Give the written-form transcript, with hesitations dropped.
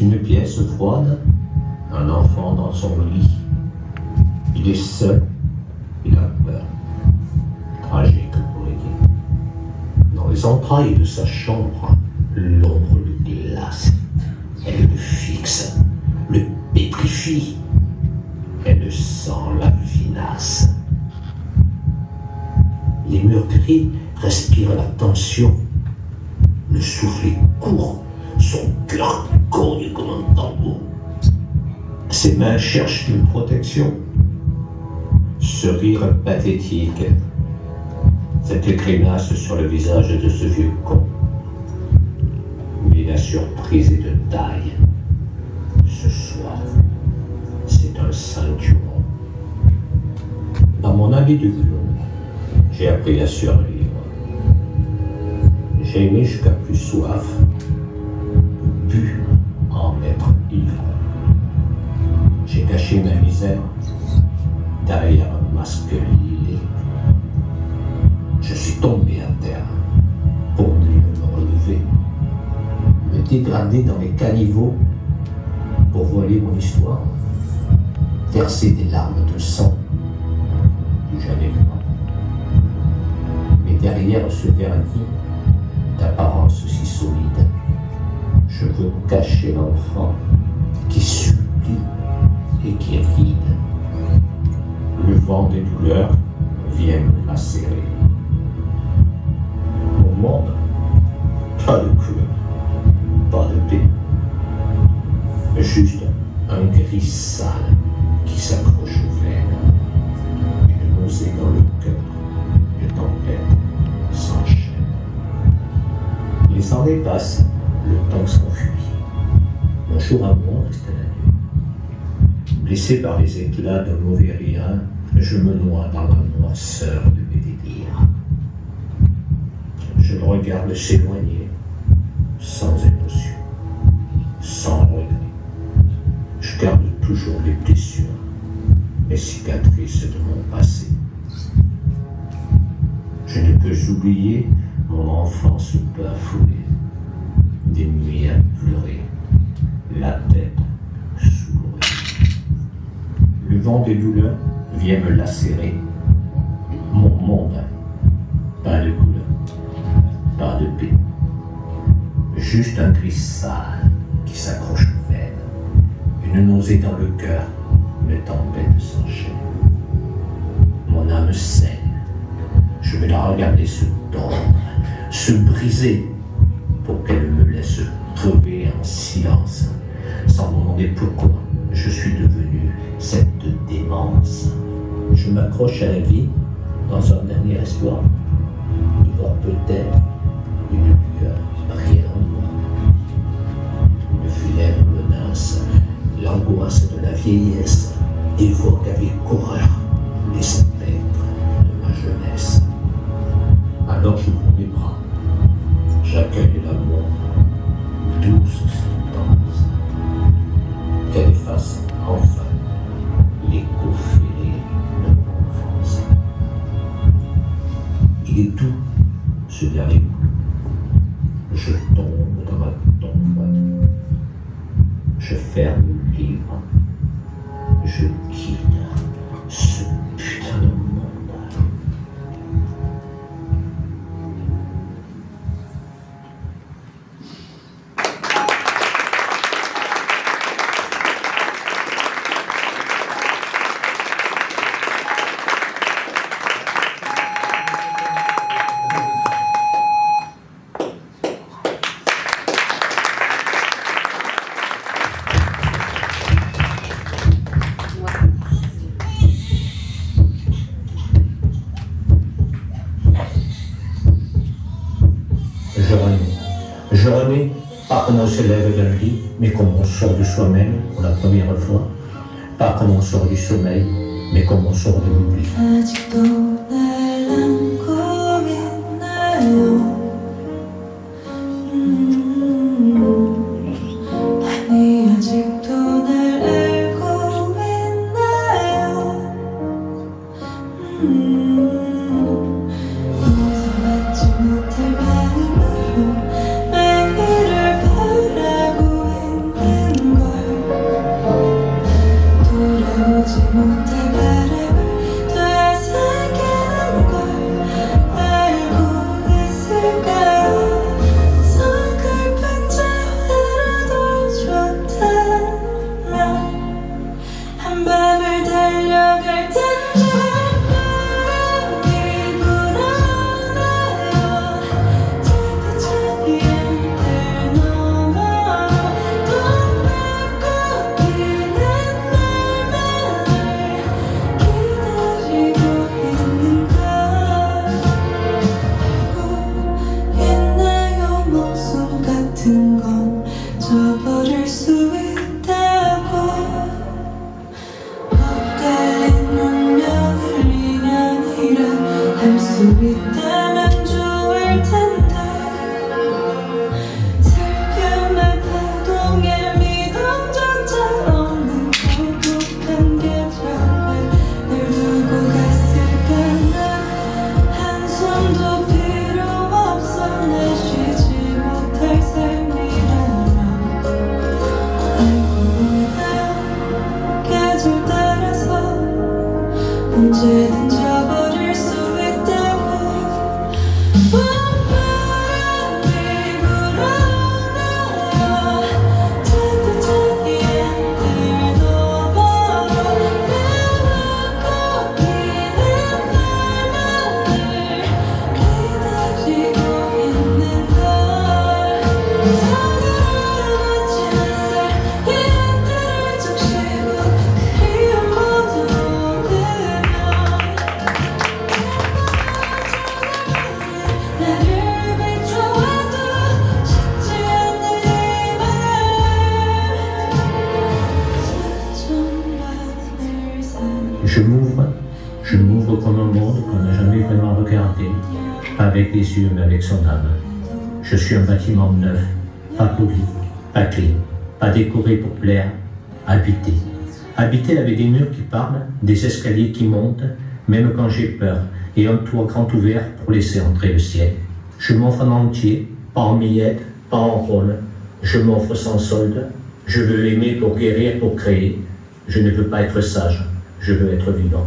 une pièce froide, un enfant dans son lit. Il est seul, il a peur. Tragique pour aider. Dans les entrailles de sa chambre, l'ombre le glace. Elle le fixe, le pétrifie. Elle sent la vinasse. Les murs gris respirent la tension. Le souffle est court, son cœur cogne comme un tambour. Ses mains cherchent une protection. Ce rire pathétique, cette grimace sur le visage de ce vieux con. Mais la surprise est de taille. Ce soir, c'est un ceinturon. Dans mon habit de clown, j'ai appris à survivre. J'ai aimé jusqu'à plus soif, bu en être ivre. J'ai caché ma misère derrière un masque lilé. Je suis tombé à terre pour mieux me relever, me dégrader dans les caniveaux pour voiler mon histoire, verser des larmes de sang, jamais moi. Mais derrière ce vernis d'apparence si solide, je veux cacher l'enfant qui supplie et qui ride. Le vent des douleurs vient me lacérer. Mon monde, pas de couleur, pas de paix, juste un gris sale qui s'accroche aux veines, une nausée dans le cœur, une tempête s'enchaîne. Les années passent, le temps s'enfuit. Un jour à moi reste la nuit. Blessé par les éclats d'un mauvais rire, je me noie dans la noirceur de mes délires. Je le regarde s'éloigner, sans émotion, sans regret. Je garde toujours les blessures, les cicatrices de mon passé. Je ne peux oublier mon enfance bafouée, des nuits à pleurer, la tête sous l'oreiller. Le vent des douleurs vient me lacérer. Mon monde, pas de couleur, pas de paix, juste un gris sale qui s'accroche aux veines, une nausée dans le cœur, une tempête s'enchaîne. Mon âme saigne, je vais la regarder se tordre, se briser, pour qu'elle me laisse crever en silence, sans me demander pourquoi je suis devenu cette démence. Je m'accroche à la vie dans un dernier espoir, de voir peut-être une lueur briller en moi. Une funèbre menace, l'angoisse de la vieillesse évoque avec horreur les spectres de ma jeunesse. Alors j'ouvre mes bras, j'accueille la mort, douce sentence, qu'elle efface enfin l'écho fêlé de mon enfance. Il est doux, ce dernier coup. Je tombe dans ma tombe. Je ferme le livre. Je quitte ce putain de monde. Je remets, pas comme on se lève d'un lit, mais comme on sort de soi-même pour la première fois. Pas comme on sort du sommeil, mais comme on sort de l'oubli. avec les yeux, mais avec son âme. Je suis un bâtiment neuf, pas poli, pas clean, pas décoré pour plaire, habité. Habité avec des murs qui parlent, des escaliers qui montent, même quand j'ai peur, et un toit grand ouvert pour laisser entrer le ciel. Je m'offre en entier, pas en miettes, pas en rôle. Je m'offre sans solde. Je veux aimer pour guérir, pour créer. Je ne veux pas être sage, je veux être vivant.